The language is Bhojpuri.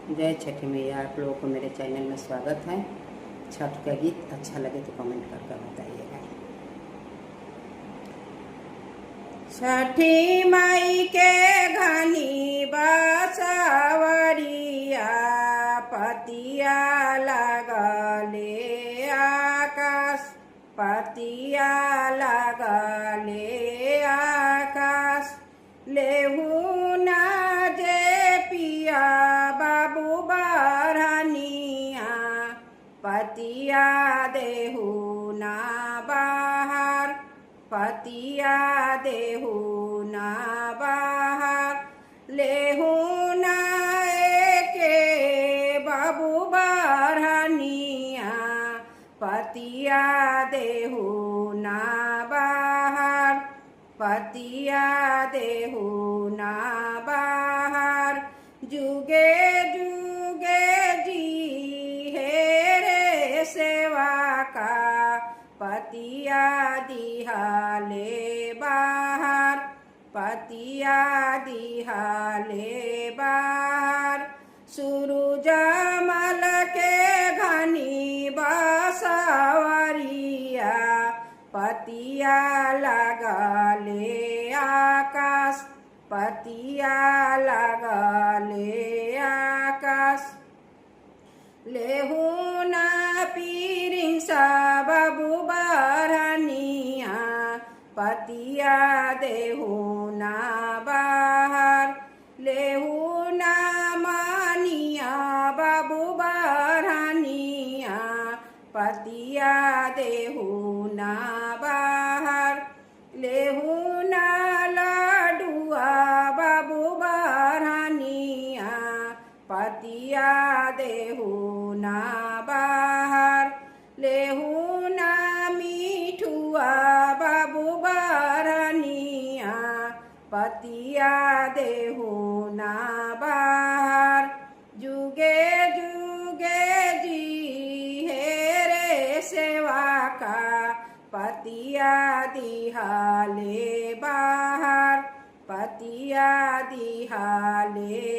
जय छठी मैया। आप लोगों को मेरे चैनल में स्वागत है। छठ का गीत अच्छा लगे तो कमेंट करके बताइएगा। छठी माई के घनी बसवरिया पतिया लगले आकाश, पतिया लगले आकाश। लेहू ना जे पिया बाबू बरहनिया, पतिया देहू ना बाहर, पतिया देहू ना बाहर। लेहू ना एके बाबू बरहनिया, पतिया देहू ना बाहर, पतिया देहू ना बाहर। जुगे जुगे जी हे रे सेवा का, पतिया दिहाले बाहर, पतिया दिहाले बाहर। सूरज मल के घनी बसवरिया पतिया लगले आकाश, पतिया लगले आकाश। लेहू ना पीरिंसा बाबू बरहनिया, पतिया देहू ना बाहर। लेहू ना मानिया बाबू बरहनिया, पतिया देहू ना बाहर। लेहू ना लाडुआ बाबू बरहनिया, पतिया देहू ना बाहर। लेहू ना मीठुआ बाबू बरहनिया, पतिया देहू ना बाहर। जुगे जुगे जी हे रे सेवा का, पतिया दिहाले बाहर, पतिया दिहाले